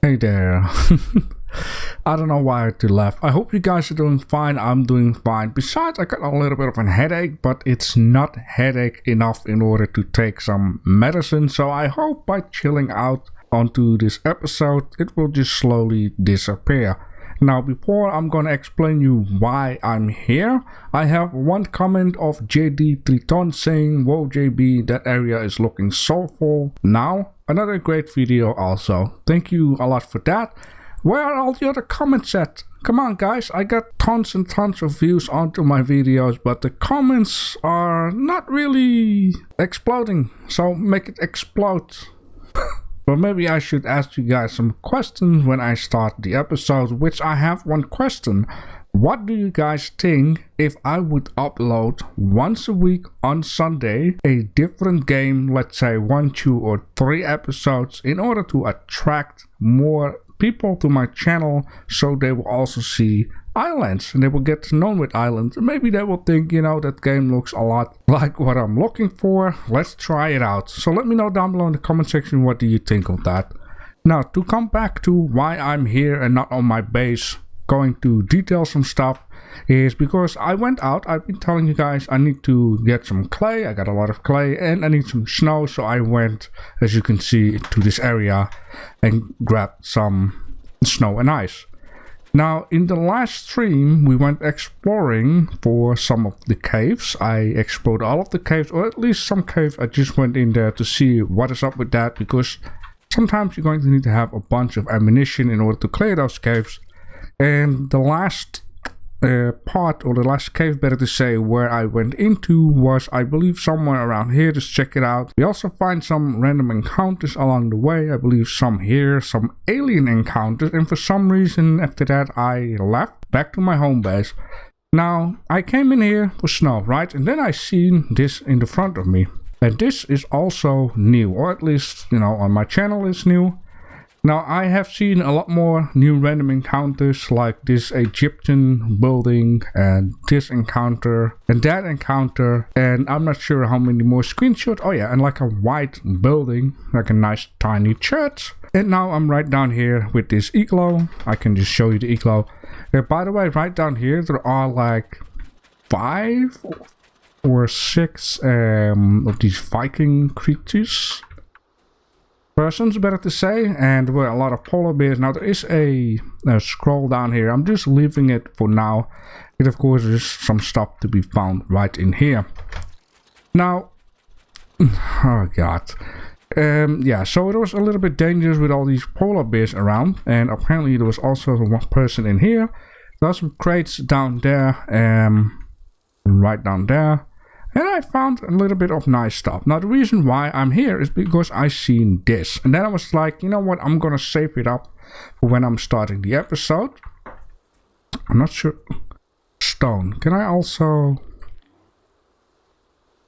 Hey there. I don't know why I had to laugh. I hope you guys are doing fine. I'm doing fine. Besides, I got a little bit of a headache, but it's not headache enough in order to take some medicine. So I hope by chilling out onto this episode, it will just slowly disappear. Now, before I'm gonna explain you why I'm here, I have one comment of JD Triton saying, "Whoa JB, that area is looking so full now." Another great video also. Thank you a lot for that. Where are all the other comments at? Come on guys, I got tons and tons of views onto my videos, but the comments are not really exploding. So make it explode. But maybe I should ask you guys some questions when I start the episode, which I have one question. What do you guys think if I would upload once a week on Sunday a different game, let's say 1, 2 or 3 episodes, in order to attract more people to my channel so they will also see Ylands and they will get to know with Ylands, and maybe they will think, you know, that game looks a lot like what I'm looking for. Let's try it out. So let me know down below in the comment section, what do you think of that. Now, to come back to why I'm here and not on my base going to detail some stuff, is because I went out. I've been telling you guys I need to get some clay. I got a lot of clay and I need some snow, so I went, as you can see, to this area and grabbed some snow and ice. Now, in the last stream, we went exploring for some of the caves. I explored all of the caves, or at least some caves. I just went in there to see what is up with that, because sometimes you're going to need to have a bunch of ammunition in order to clear those caves. And the last part, or the last cave, better to say, where I went into was, I believe, somewhere around here. Just check it out. We also find some random encounters along the way. I believe some here, some alien encounters, and for some reason after that I left back to my home base. Now, I came in here for snow, right? And then I seen this in the front of me, and this is also new, or at least, you know, on my channel it's new. Now, I have seen a lot more new random encounters, like this Egyptian building and this encounter and that encounter, and I'm not sure how many more screenshots. Oh yeah, and like a white building, like a nice tiny church. And now I'm right down here with this igloo. I can just show you the igloo. By the way, right down here there are like 5 or 6 of these Viking creatures. Persons, better to say, and there were a lot of polar bears. Now there is a scroll down here. I'm just leaving it for now. It, of course, is some stuff to be found right in here. Now, oh god, yeah. So it was a little bit dangerous with all these polar bears around, and apparently there was also one person in here. There are some crates down there, right down there. And I found a little bit of nice stuff. Now, the reason why I'm here is because I seen this. And then I was like, you know what? I'm going to save it up for when I'm starting the episode. I'm not sure. Stone. Can I also...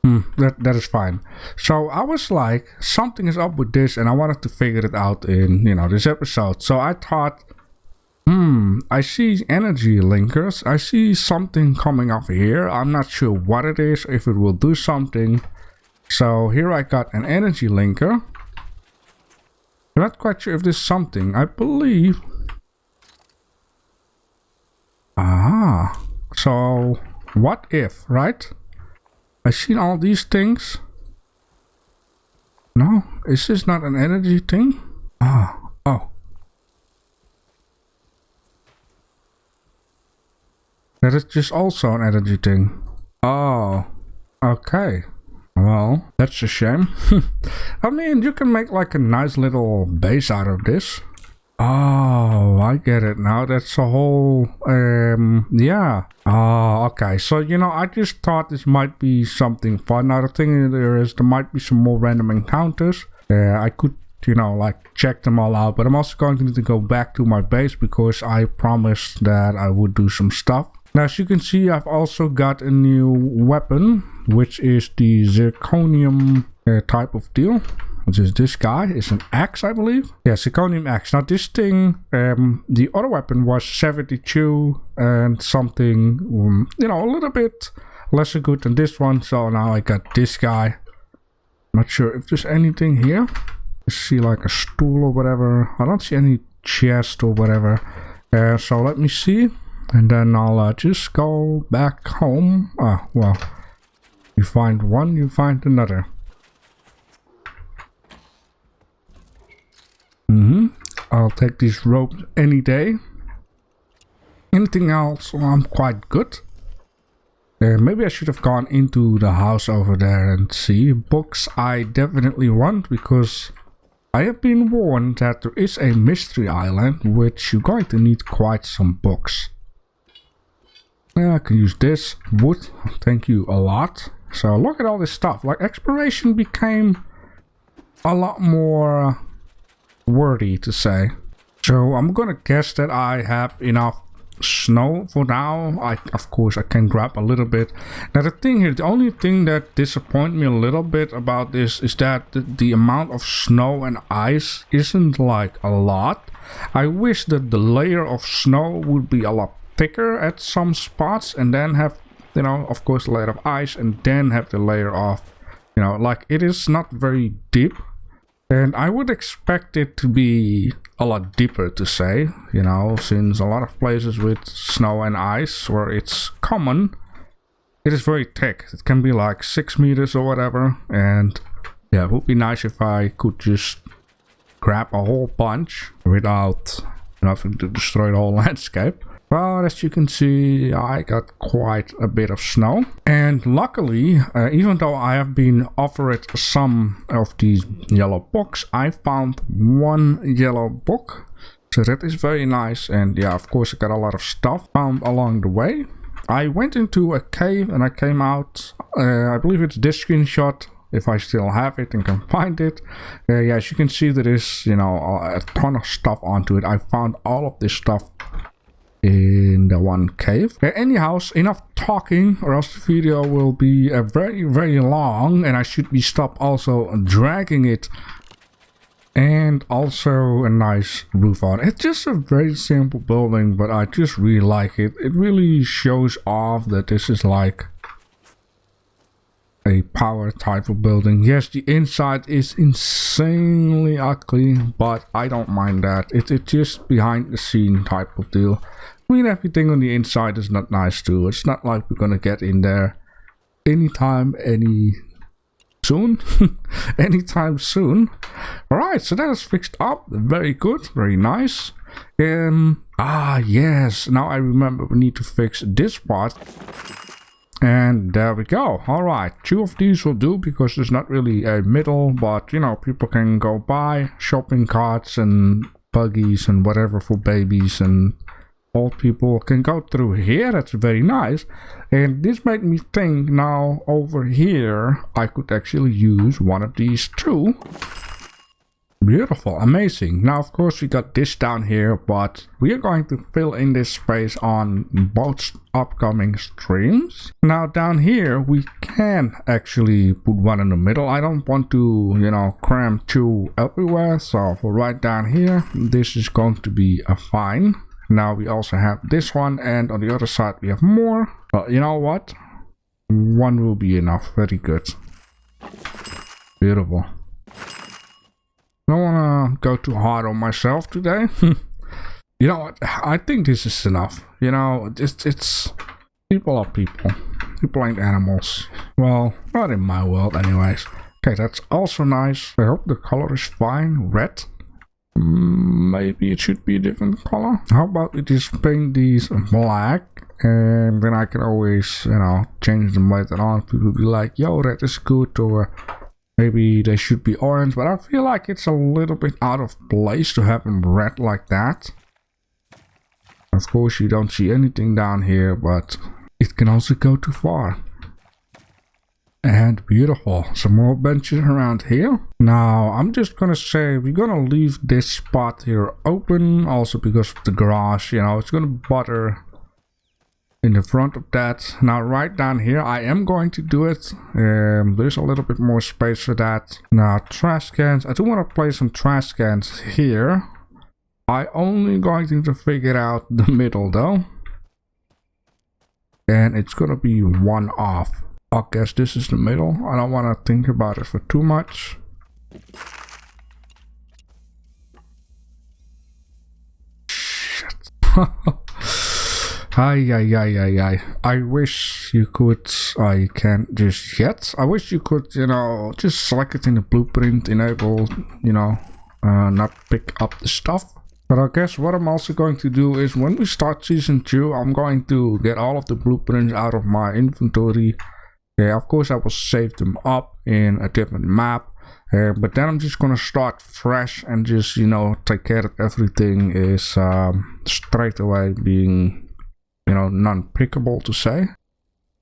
That is fine. So I was like, something is up with this. And I wanted to figure it out in, you know, this episode. So I thought... I see energy linkers. I see something coming up here. I'm not sure what it is, if it will do something. So here I got an energy linker. I'm not quite sure if this is something. I believe... So what if, right? I seen all these things. No, is this not an energy thing? Oh. That is just also an energy thing. Oh, okay. Well, that's a shame. I mean, you can make like a nice little base out of this. Oh, I get it now. That's a whole, yeah. Oh, okay. So, you know, I just thought this might be something fun. Now, the thing there might be some more random encounters. I could, you know, like check them all out. But I'm also going to need to go back to my base because I promised that I would do some stuff. Now, as you can see, I've also got a new weapon, which is the zirconium type of deal, which is this guy. It's an axe, I believe. Yeah, zirconium axe. Now, this thing, the other weapon was 72 and something, you know, a little bit lesser good than this one. So now I got this guy. Not sure if there's anything here. I see like a stool or whatever. I don't see any chest or whatever. So let me see, and then I'll just go back home. Well, you find one, you find another. I'll take these ropes any day. Anything else? Well, I'm quite good. Maybe I should have gone into the house over there and see. Books I definitely want, because I have been warned that there is a mystery island which you're going to need quite some books. I can use this wood, thank you a lot. So look at all this stuff, like exploration became a lot more worthy to say. So I'm gonna guess that I have enough snow for now. Of course I can grab a little bit. Now the thing here, the only thing that disappoints me a little bit about this is that the amount of snow and ice isn't like a lot. I wish that the layer of snow would be a lot thicker at some spots, and then have, you know, of course, a layer of ice, and then have the layer of, you know, like it is not very deep. And I would expect it to be a lot deeper, to say, you know, since a lot of places with snow and ice where it's common, it is very thick. It can be like 6 meters or whatever. And yeah, it would be nice if I could just grab a whole bunch without having to destroy the whole landscape. Well, as you can see, I got quite a bit of snow. And luckily, even though I have been offered some of these yellow books, I found one yellow book. So that is very nice. And yeah, of course, I got a lot of stuff found along the way. I went into a cave and I came out. I believe it's this screenshot, if I still have it and can find it. Yeah, as you can see, there is, you know, a ton of stuff onto it. I found all of this stuff in the one cave. Anyhow, enough talking, or else the video will be very, very long, and I should be stopped also dragging it. And also a nice roof on. It's just a very simple building, but I just really like it. It really shows off that this is like a power type of building. Yes, the inside is insanely ugly, but I don't mind that. It's just behind the scene type of deal. I mean, everything on the inside is not nice too. It's not like we're gonna get in there anytime soon. Alright, so that is fixed up. Very good, very nice. Yes, now I remember we need to fix this part. And there we go. Alright, 2 of these will do, because there's not really a middle, but you know, people can go buy shopping carts and buggies and whatever for babies, and old people can go through here. That's very nice. And this made me think, now over here I could actually use one of these too. Beautiful, amazing. Now of course we got this down here, but we are going to fill in this space on both upcoming streams. Now down here we can actually put one in the middle. I don't want to, you know, cram 2 everywhere, so for right down here this is going to be a fine. Now we also have this one, and on the other side we have more. But you know what? 1 will be enough. Very good. Beautiful. I don't want to go too hard on myself today. You know what? I think this is enough. You know, it's people are people. People ain't animals. Well, not in my world anyways. Okay, that's also nice. I hope the color is fine. Red. Maybe it should be a different color. How about we just paint these black, and then I can always, you know, change them later on. People will be like, yo, red is good, or maybe they should be orange, but I feel like it's a little bit out of place to have them red like that. Of course, you don't see anything down here, but it can also go too far. And beautiful, some more benches around here. Now I'm just gonna say we're gonna leave this spot here open, also because of the garage, you know, it's gonna butter in the front of that. Now right down here I am going to do it. There's a little bit more space for that. Now trash cans, I do want to place some trash cans here. I only going to figure out the middle though, and it's gonna be 1 off. I guess this is the middle. I don't want to think about it for too much. I wish you could. I can't just yet. I wish you could, you know, just select it in the blueprint, enable, you know, not pick up the stuff. But I guess what I'm also going to do is when we start season 2, I'm going to get all of the blueprints out of my inventory. Yeah, of course I will save them up in a different map. But then I'm just gonna start fresh and just, you know, take care that everything is straight away being, you know, non-pickable to say.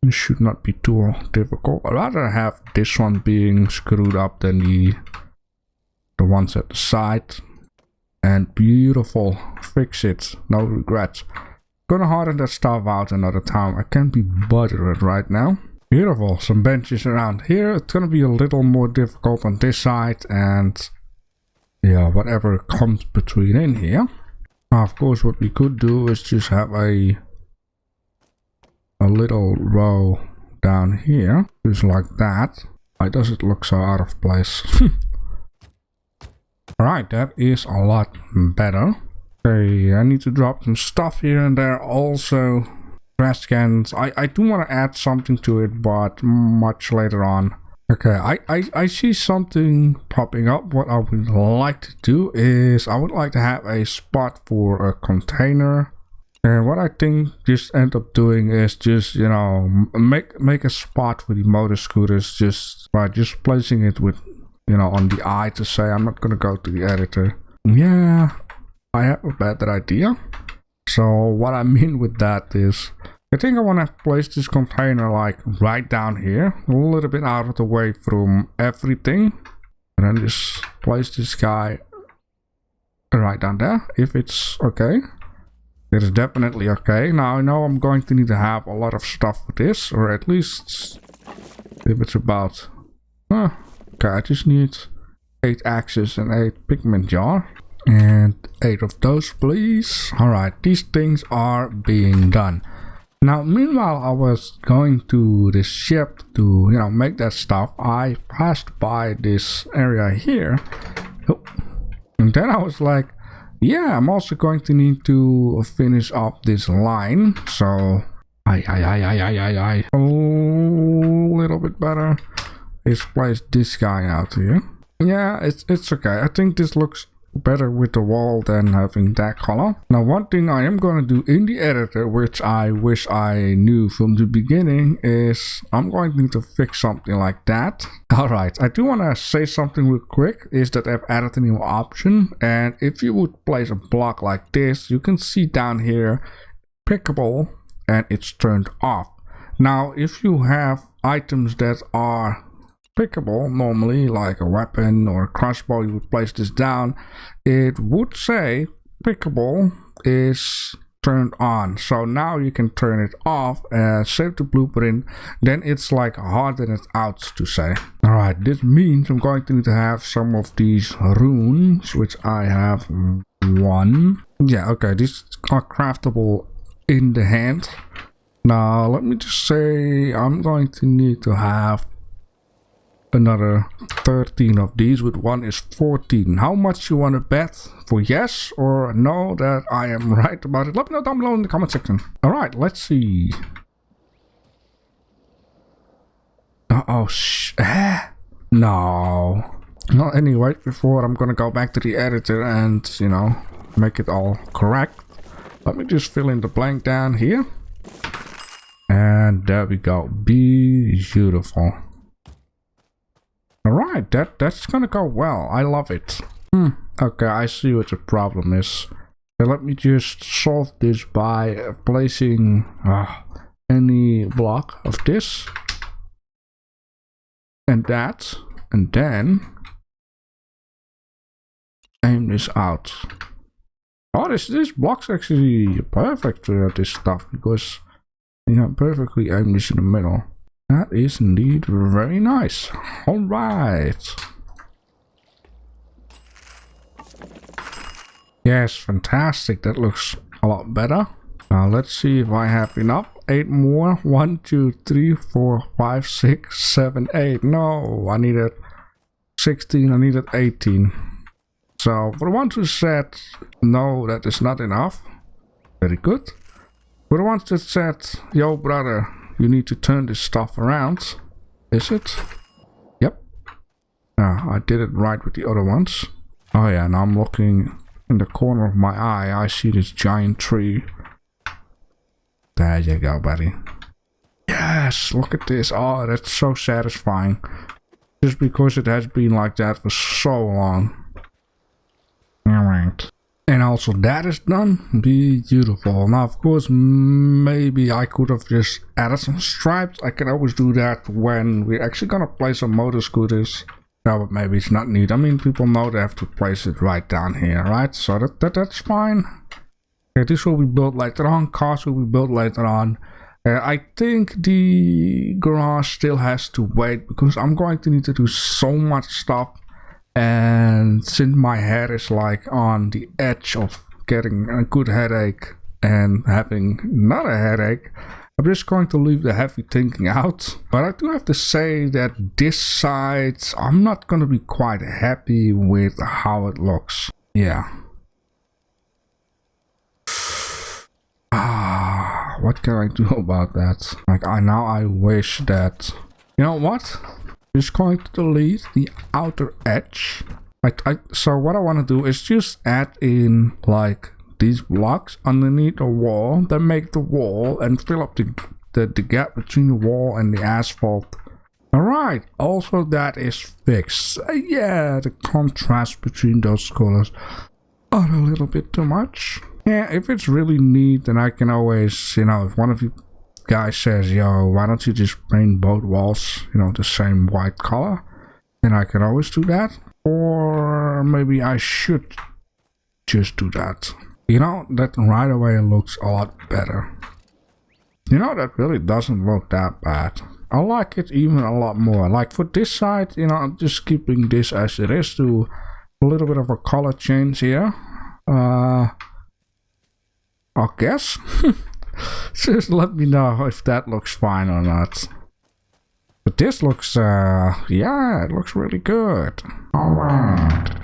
It should not be too difficult. I'd rather have this one being screwed up than the ones at the side. And beautiful, fix it, no regrets. Gonna harden that stuff out another time. I can't be bothered right now. Beautiful, some benches around here. It's gonna be a little more difficult on this side, and yeah, whatever comes between in here. Now, of course, what we could do is just have a little row down here, just like that. Why does it look so out of place? Alright, that is a lot better. Okay, I need to drop some stuff here and there also. Trash cans. I do want to add something to it, but much later on. Okay, I see something popping up. What I would like to do is I would like to have a spot for a container. And what I think just end up doing is just, you know, make a spot for the motor scooters just by just placing it with, you know, on the eye to say. I'm not gonna go to the editor. Yeah, I have a better idea. So what I mean with that is, I think I want to place this container like right down here, a little bit out of the way from everything, and then just place this guy right down there, if it's okay. It is definitely okay. Now I know I'm going to need to have a lot of stuff for this, or at least if it's about, okay, I just need 8 axes and 8 pigment jar. And 8 of those, please. Alright, these things are being done. Now, meanwhile, I was going to the ship to, you know, make that stuff. I passed by this area here. Oh. And then I was like, yeah, I'm also going to need to finish up this line. So, a little bit better. Let's place this guy out here. Yeah, it's okay. I think this looks better with the wall than having that color. Now, one thing I am going to do in the editor, which I wish I knew from the beginning, is I'm going to need to fix something like that. Alright, I do want to say something real quick, is that I've added a new option, and if you would place a block like this, you can see down here, pickable, and it's turned off. Now, if you have items that are pickable normally, like a weapon or a crossbow, you would place this down, it would say pickable is turned on. So now you can turn it off and save the blueprint, then it's like harden it out to say. Alright, this means I'm going to need to have some of these runes, which I have 1. Yeah, okay, these are craftable in the hand. Now let me just say I'm going to need to have another 13 of these, with 1 is 14. How much you want to bet for yes or no that I am right about it? Let me know down below in the comment section. Alright, let's see. No. Well, anyway, before I'm gonna go back to the editor and, you know, make it all correct, let me just fill in the blank down here. And there we go. Beautiful. Alright, that's gonna go well. I love it. Okay, I see what the problem is. Okay, let me just solve this by placing any block of this and that, and then aim this out. Oh, this block's actually perfect for this stuff, because you know, perfectly aim this in the middle. That is indeed very nice. Alright. Yes, fantastic. That looks a lot better. Now let's see if I have enough. 8 more. 1, 2, 3, 4, 5, 6, 7, 8. No, I needed 16. I needed 18. So for the ones who said no, that is not enough, Very good. We're the ones that said, yo brother, you need to turn this stuff around. Is it? Yep. I did it right with the other ones. Oh yeah, now I'm looking in the corner of my eye. I see this giant tree. There you go, buddy. Yes, look at this. Oh, that's so satisfying. Just because it has been like that for so long. Alright. And also that is done. Beautiful. Now of course maybe I could have just added some stripes. I can always do that when we're actually gonna play some motor scooters. Yeah, but maybe it's not neat. I mean, people know they have to place it right down here, right? So that's fine. Okay, this will be built later on. Cars will be built later on. I think the garage still has to wait because I'm going to need to do so much stuff. And since my head is like on the edge of getting a good headache and having not a headache, I'm just going to leave the heavy thinking out. But I do have to say that this side, I'm not going to be quite happy with how it looks. Yeah. What can I do about that? Like, I wish that... You know what? Just going to delete the outer edge. So what I want to do is just add in like these blocks underneath the wall. Then make the wall and fill up the gap between the wall and the asphalt. Alright, also that is fixed. Yeah, the contrast between those colors are a little bit too much. Yeah, if it's really neat, then I can always, you know, if one of you guys says, yo, why don't you just paint both walls, you know, the same white color, then I can always do that. Or maybe I should just do that. You know, that right away looks a lot better. You know, that really doesn't look that bad. I like it even a lot more. Like for this side, you know, I'm just keeping this as it is, to a little bit of a color change here. I guess. Just let me know if that looks fine or not. But this looks, yeah, it looks really good. Alright.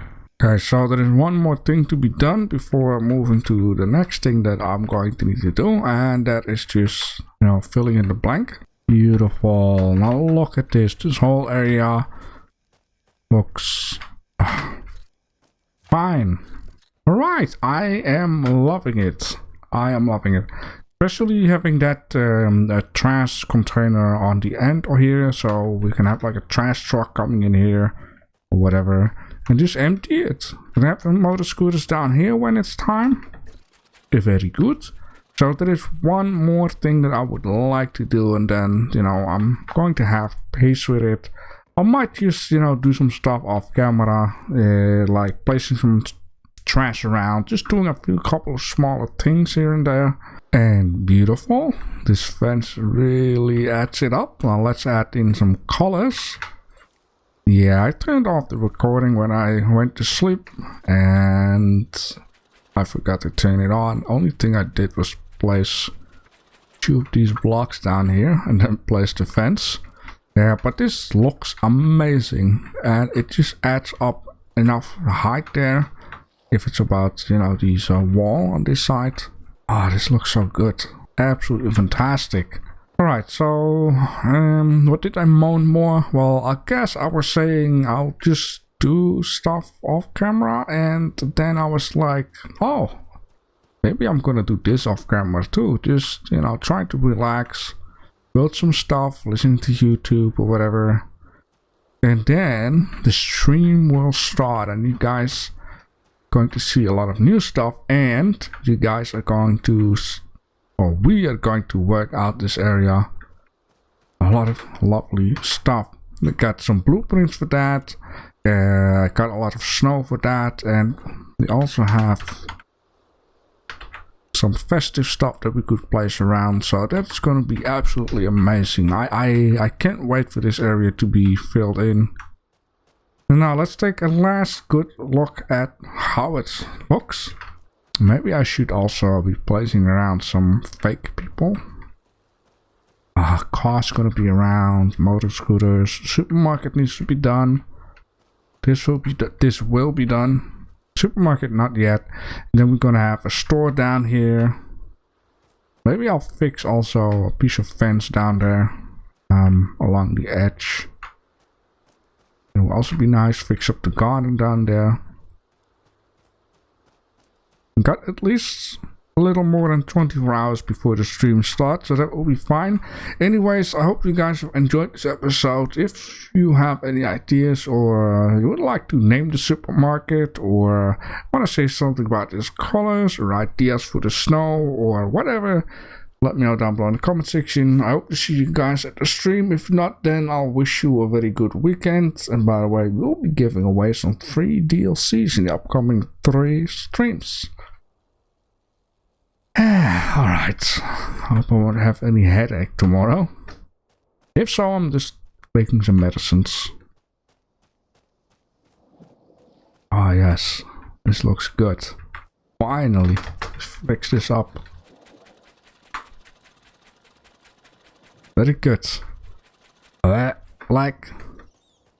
Okay, so there is one more thing to be done before moving to the next thing that I'm going to need to do. And that is just, you know, filling in the blank. Beautiful. Now look at this. This whole area looks fine. Alright, I am loving it. I am loving it. Especially having that trash container on the end or here, so we can have like a trash truck coming in here or whatever and just empty it. We can have the motor scooters down here when it's time. Very good. So there is one more thing that I would like to do, and then, you know, I'm going to have pace with it. I might just, you know, do some stuff off camera, like placing some trash around, just doing a couple of smaller things here and there. And beautiful, this fence really adds it up. Now let's add in some colors. Yeah, I turned off the recording when I went to sleep and I forgot to turn it on. Only thing I did was place 2 of these blocks down here and then place the fence. Yeah, but this looks amazing and it just adds up enough height there. If it's about, you know, these wall on this side. Ah, this looks so good. Absolutely fantastic. Alright, so what did I moan more? Well, I guess I was saying I'll just do stuff off camera, and then I was like, oh, maybe I'm gonna do this off camera too. Just, you know, try to relax, build some stuff, listen to YouTube or whatever. And then the stream will start and you guys going to see a lot of new stuff, and you guys are going to, or we are going to work out this area. A lot of lovely stuff. We got some blueprints for that. I got a lot of snow for that, and we also have some festive stuff that we could place around. So that's going to be absolutely amazing. I can't wait for this area to be filled in. Now let's take a last good look at how it looks. Maybe I should also be placing around some fake people. Cars gonna be around, motor scooters, supermarket needs to be done. This will be done. Supermarket not yet. And then we're gonna have a store down here. Maybe I'll fix also a piece of fence down there along the edge. It will also be nice. Fix up the garden down there. Got at least a little more than 24 hours before the stream starts, so that will be fine. Anyways, I hope you guys have enjoyed this episode. If you have any ideas, or you would like to name the supermarket, or want to say something about its colors, or ideas for the snow, or whatever, let me know down below in the comment section. I hope to see you guys at the stream. If not, then I'll wish you a very good weekend. And by the way, we'll be giving away some free DLCs in the upcoming 3 streams. Alright, hope I won't have any headache tomorrow. If so, I'm just taking some medicines. Ah yes, this looks good. Finally, let's fix this up. Very good. Like